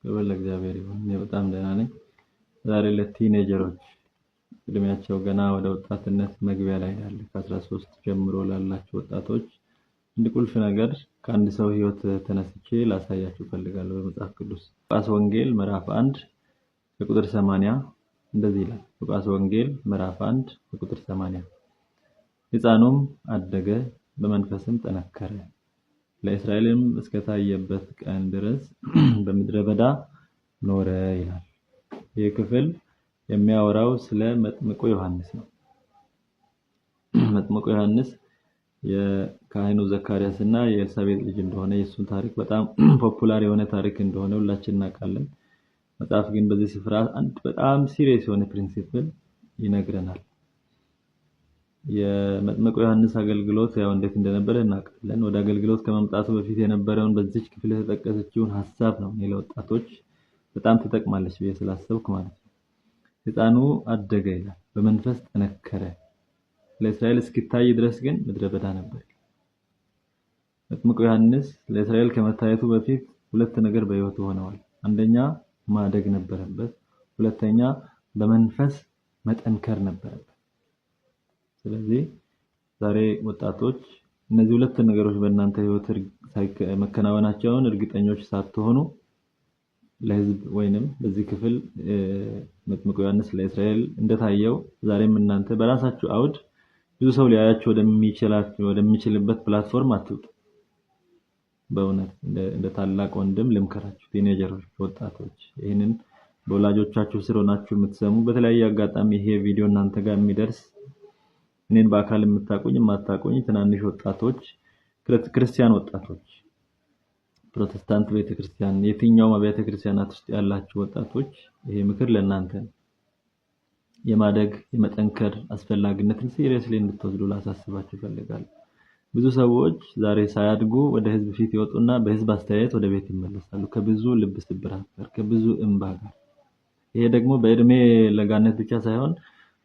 ክብር ለእግዚአብሔር ይሁን። እኔ በጣም ደህና ነኝ። ዛሬ ለቲኔጀሮች እድሜያቸው ገና ወደ ወጣትነት መግቢያ ላይ ያለ ከ13 ጀምሮ ላላችሁ ወጣቶች እንደ ቁልፍ ነገር ከአንድ ሰው ህይወት ተነስቼ ላሳያችሁ ፈልጋለሁ። በመጽሐፍ ቅዱስ ሉቃስ ወንጌል ምዕራፍ 1 ከቁጥር 80 እንደዚህ ይላል። ሉቃስ ወንጌል ምዕራፍ 1 ከቁጥር 80 ሕፃኑም አደገ በመንፈስም ጠነከረ ለእስራኤልም እስከታየበት ቀን ድረስ በምድረ በዳ ኖረ ይላል። ይህ ክፍል የሚያወራው ስለ መጥምቁ ዮሐንስ ነው። መጥምቁ ዮሐንስ የካህኑ ዘካርያስ እና የኤልሳቤጥ ልጅ እንደሆነ የሱን ታሪክ በጣም ፖፑላር የሆነ ታሪክ እንደሆነ ሁላችንም እናውቃለን። መጽሐፍ ግን በዚህ ስፍራ አንድ በጣም ሲሪየስ የሆነ ፕሪንሲፕል ይነግረናል። የመጥምቁ ዮሐንስ አገልግሎት ያው እንዴት እንደነበረ እናውቃለን። ወደ አገልግሎት ከመምጣቱ በፊት የነበረውን በዚች ክፍል የተጠቀሰችውን ሐሳብ ነው ለወጣቶች በጣም ትጠቅማለች ብዬ ስላሰብኩ ማለት ነው። ሕፃኑ አደገ ይላል፣ በመንፈስ ጠነከረ፣ ለእስራኤል እስኪታይ ድረስ ግን ምድረ በዳ ነበር። መጥምቁ ዮሐንስ ለእስራኤል ከመታየቱ በፊት ሁለት ነገር በሕይወቱ ሆነዋል። አንደኛ ማደግ ነበረበት፣ ሁለተኛ በመንፈስ መጠንከር ነበረበት። ስለዚህ ዛሬ ወጣቶች እነዚህ ሁለት ነገሮች በእናንተ ህይወት መከናወናቸውን እርግጠኞች ሳትሆኑ ለህዝብ ወይንም በዚህ ክፍል መጥምቁ ዮሐንስ ለእስራኤል እንደታየው ዛሬም እናንተ በራሳችሁ አውድ ብዙ ሰው ሊያያችሁ ወደሚችልበት ፕላትፎርም አትውጡ። በእውነት እንደ ታላቅ ወንድም ልምከራችሁ፣ ቲኔጀሮች፣ ወጣቶች ይሄንን በወላጆቻችሁ ስር ሆናችሁ የምትሰሙ በተለያየ አጋጣሚ ይሄ ቪዲዮ እናንተ ጋር የሚደርስ እኔን በአካል የምታቆኝ የማታቆኝ ትናንሽ ወጣቶች፣ ክርስቲያን ወጣቶች፣ ፕሮቴስታንት ቤተክርስቲያን የትኛውም አብያተ ክርስቲያናት ውስጥ ያላችሁ ወጣቶች ይሄ ምክር ለእናንተ ነው። የማደግ የመጠንከር አስፈላጊነትን ሲሪየስሊ እንድትወስዱ ላሳስባችሁ እፈልጋለሁ። ብዙ ሰዎች ዛሬ ሳያድጉ ወደ ህዝብ ፊት ይወጡና በህዝብ አስተያየት ወደ ቤት ይመለሳሉ፣ ከብዙ ልብ ስብራት ጋር፣ ከብዙ እንባ ጋር። ይሄ ደግሞ በእድሜ ለጋነት ብቻ ሳይሆን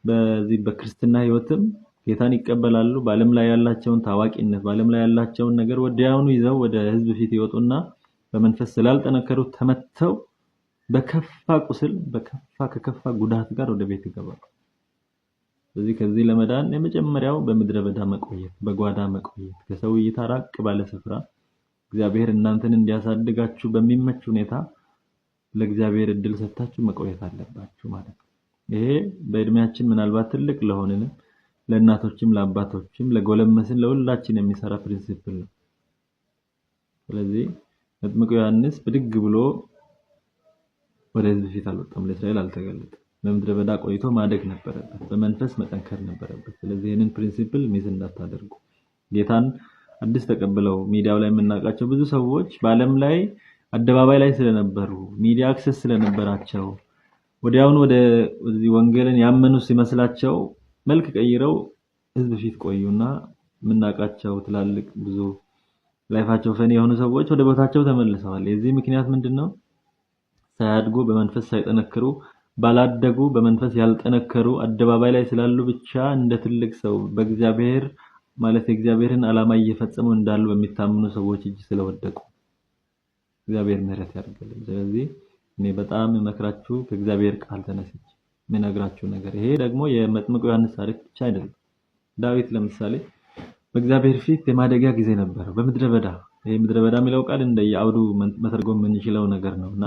በዚህ በክርስትና ህይወትም ጌታን ይቀበላሉ። በዓለም ላይ ያላቸውን ታዋቂነት በዓለም ላይ ያላቸውን ነገር ወዲያውኑ ይዘው ወደ ህዝብ ፊት ይወጡና በመንፈስ ስላልጠነከሩ ተመተው በከፋ ቁስል ከከፋ ጉዳት ጋር ወደ ቤት ይገባሉ። ስለዚህ ከዚህ ለመዳን የመጀመሪያው በምድረ በዳ መቆየት፣ በጓዳ መቆየት፣ ከሰው እይታ ራቅ ባለ ስፍራ እግዚአብሔር እናንተን እንዲያሳድጋችሁ በሚመች ሁኔታ ለእግዚአብሔር እድል ሰጥታችሁ መቆየት አለባችሁ ማለት ነው። ይሄ በእድሜያችን ምናልባት ትልቅ ለሆነንም ለእናቶችም ለአባቶችም ለጎለመስን ለሁላችን የሚሰራ ፕሪንሲፕል ነው። ስለዚህ መጥምቁ ዮሐንስ ብድግ ብሎ ወደ ህዝብ ፊት አልወጣም፣ ለእስራኤል አልተገለጠም። በምድረ በዳ ቆይቶ ማደግ ነበረበት፣ በመንፈስ መጠንከር ነበረበት። ስለዚህ ይህንን ፕሪንሲፕል ሚስ እንዳታደርጉ። ጌታን አዲስ ተቀብለው ሚዲያው ላይ የምናውቃቸው ብዙ ሰዎች በዓለም ላይ አደባባይ ላይ ስለነበሩ ሚዲያ አክሰስ ስለነበራቸው ወዲያውኑ ወደዚህ ወንጌልን ያመኑ ሲመስላቸው መልክ ቀይረው ህዝብ ፊት ቆዩና የምናውቃቸው ትላልቅ ብዙ ላይፋቸው ፈኒ የሆኑ ሰዎች ወደ ቦታቸው ተመልሰዋል። የዚህ ምክንያት ምንድነው? ሳያድጉ በመንፈስ ሳይጠነክሩ ባላደጉ በመንፈስ ያልጠነከሩ አደባባይ ላይ ስላሉ ብቻ እንደ ትልቅ ሰው በእግዚአብሔር ማለት የእግዚአብሔርን ዓላማ እየፈጸሙ እንዳሉ በሚታምኑ ሰዎች እጅ ስለወደቁ እግዚአብሔር ምህረት ያድርግልን። ስለዚህ እኔ በጣም መክራችሁ ከእግዚአብሔር ቃል ተነስቼ ምነግራችሁ ነገር ይሄ ደግሞ የመጥምቁ ዮሐንስ ታሪክ ብቻ አይደለም። ዳዊት ለምሳሌ በእግዚአብሔር ፊት የማደጊያ ጊዜ ነበር በምድረ በዳ። ይሄ ምድረ በዳ የሚለው ቃል እንደየአውዱ መተርጎም የምንችለው ነገር ነውና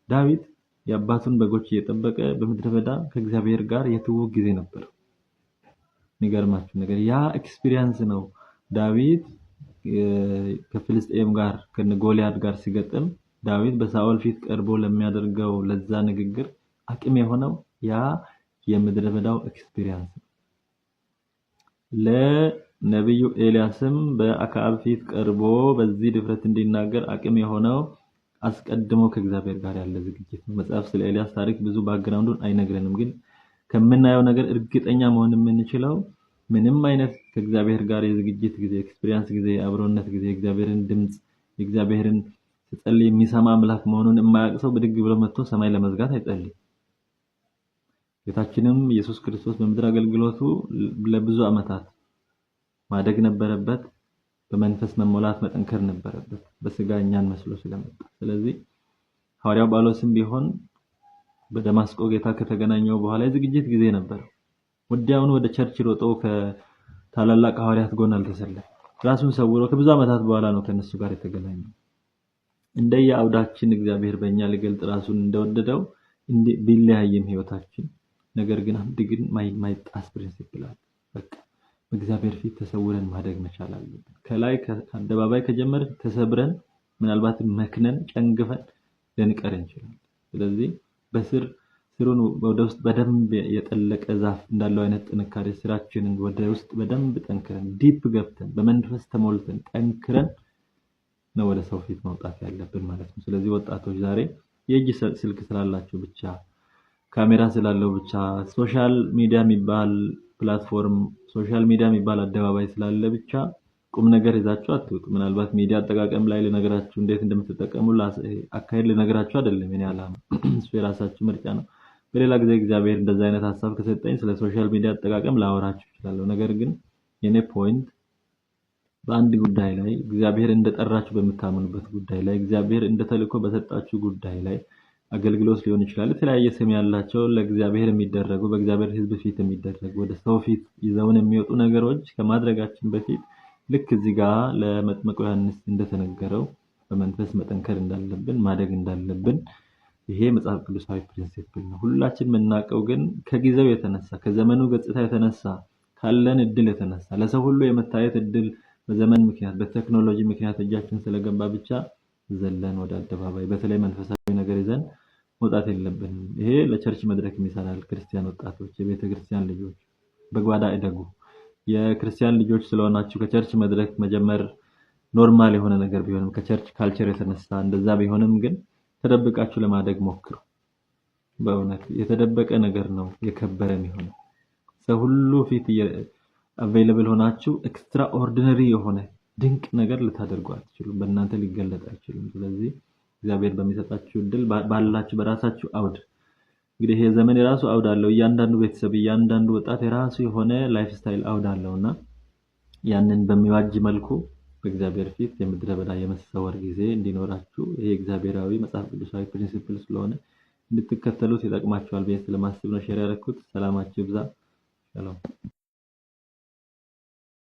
ዳዊት የአባቱን በጎች እየጠበቀ በምድረ በዳ ከእግዚአብሔር ጋር የትውውቅ ጊዜ ነበር። የሚገርማችሁ ነገር ያ ኤክስፒሪየንስ ነው። ዳዊት ከፍልስጤም ጋር ከጎልያድ ጋር ሲገጥም ዳዊት በሳኦል ፊት ቀርቦ ለሚያደርገው ለዛ ንግግር አቅም የሆነው ያ የምድረ በዳው ኤክስፒሪየንስ ነው። ለነብዩ ኤልያስም በአክዓብ ፊት ቀርቦ በዚህ ድፍረት እንዲናገር አቅም የሆነው አስቀድሞ ከእግዚአብሔር ጋር ያለ ዝግጅት ነው። መጽሐፍ ስለ ኤልያስ ታሪክ ብዙ ባክግራውንዱን አይነግረንም፣ ግን ከምናየው ነገር እርግጠኛ መሆን የምንችለው ምንም አይነት ከእግዚአብሔር ጋር የዝግጅት ጊዜ፣ ኤክስፒሪየንስ ጊዜ፣ አብሮነት ጊዜ፣ እግዚአብሔርን ድምጽ የእግዚአብሔርን ሲጸልይ የሚሰማ አምላክ መሆኑን የማያውቅ ሰው ብድግ ብሎ መጥቶ ሰማይ ለመዝጋት አይጸልይም። ጌታችንም ኢየሱስ ክርስቶስ በምድር አገልግሎቱ ለብዙ ዓመታት ማደግ ነበረበት፣ በመንፈስ መሞላት መጠንከር ነበረበት፣ በስጋ እኛን መስሎ ስለመጣ። ስለዚህ ሐዋርያው ጳውሎስም ቢሆን በደማስቆ ጌታ ከተገናኘው በኋላ የዝግጅት ጊዜ ነበር። ወዲያውኑ ወደ ቸርች ሮጦ ከታላላቅ ሐዋርያት ጎን አልተሰለፈም። ራሱን ሰውሮ ከብዙ ዓመታት በኋላ ነው ከነሱ ጋር የተገናኘው። እንደየአውዳችን እግዚአብሔር በእኛ ሊገልጥ ራሱን እንደወደደው ቢለያይም ህይወታችን ነገር ግን አንድ ግን ማይጣስ ፕሪንሲፕል አለ። በቃ በእግዚአብሔር ፊት ተሰውረን ማደግ መቻል አለብን። ከላይ ከአደባባይ ከጀመርን ተሰብረን ምናልባት መክነን ጨንግፈን ልንቀር እንችላለን። ስለዚህ ስሩን ወደ ውስጥ በደንብ የጠለቀ ዛፍ እንዳለው አይነት ጥንካሬ ስራችንን ወደ ውስጥ በደንብ ጠንክረን ዲፕ ገብተን በመንፈስ ተሞልተን ጠንክረን ነው ወደ ሰው ፊት መውጣት ያለብን ማለት ነው። ስለዚህ ወጣቶች ዛሬ የእጅ ስልክ ስላላችሁ ብቻ ካሜራ ስላለው ብቻ ሶሻል ሚዲያ የሚባል ፕላትፎርም ሶሻል ሚዲያ የሚባል አደባባይ ስላለ ብቻ ቁም ነገር ይዛችሁ አትውጡ። ምናልባት ሚዲያ አጠቃቀም ላይ ልነግራችሁ እንዴት እንደምትጠቀሙ አካሄድ ልነግራችሁ አይደለም የኔ ዓላማ፣ እሱ የራሳችሁ ምርጫ ነው። በሌላ ጊዜ እግዚአብሔር እንደዛ አይነት ሐሳብ ከሰጠኝ ስለ ሶሻል ሚዲያ አጠቃቀም ላወራችሁ እችላለሁ። ነገር ግን የኔ ፖይንት በአንድ ጉዳይ ላይ እግዚአብሔር እንደጠራችሁ በመታመኑበት ጉዳይ ላይ እግዚአብሔር እንደተልኮ በሰጣችሁ ጉዳይ ላይ አገልግሎት ሊሆን ይችላል። የተለያየ ስም ያላቸው ለእግዚአብሔር የሚደረጉ በእግዚአብሔር ሕዝብ ፊት የሚደረጉ ወደ ሰው ፊት ይዘውን የሚወጡ ነገሮች ከማድረጋችን በፊት ልክ እዚህ ጋር ለመጥምቁ ዮሐንስ እንደተነገረው በመንፈስ መጠንከር እንዳለብን ማደግ እንዳለብን ይሄ መጽሐፍ ቅዱሳዊ ፕሪንሲፕል ነው። ሁላችን የምናውቀው ግን ከጊዜው የተነሳ ከዘመኑ ገጽታ የተነሳ ካለን እድል የተነሳ ለሰው ሁሉ የመታየት እድል በዘመን ምክንያት በቴክኖሎጂ ምክንያት እጃችን ስለገባ ብቻ ዘለን ወደ አደባባይ በተለይ መንፈሳዊ ነገር ይዘን መውጣት የለብንም። ይሄ ለቸርች መድረክ የሚሰራል። ክርስቲያን ወጣቶች የቤተ ክርስቲያን ልጆች በጓዳ እደጉ። የክርስቲያን ልጆች ስለሆናችሁ ከቸርች መድረክ መጀመር ኖርማል የሆነ ነገር ቢሆንም ከቸርች ካልቸር የተነሳ እንደዛ ቢሆንም ግን ተደብቃችሁ ለማደግ ሞክሩ። በእውነት የተደበቀ ነገር ነው የከበረ የሚሆነው። ሰው ሁሉ ፊት አቬይለብል ሆናችሁ ኤክስትራ ኦርዲነሪ የሆነ ድንቅ ነገር ልታደርጉ አትችሉም። በእናንተ ሊገለጥ አይችልም። ስለዚህ እግዚአብሔር በሚሰጣችሁ እድል ባላችሁ በራሳችሁ አውድ እንግዲህ ይሄ ዘመን የራሱ አውድ አለው። እያንዳንዱ ቤተሰብ እያንዳንዱ ወጣት የራሱ የሆነ ላይፍ ስታይል አውድ አለውና ያንን በሚዋጅ መልኩ በእግዚአብሔር ፊት የምድረ በዳ የመሰወር ጊዜ እንዲኖራችሁ ይሄ እግዚአብሔራዊ መጽሐፍ ቅዱሳዊ ፕሪንሲፕል ስለሆነ እንድትከተሉት ይጠቅማችኋል ብዬ ስለማስብ ነው ሼር ያደረኩት። ሰላማችሁ ይብዛ። ሰላም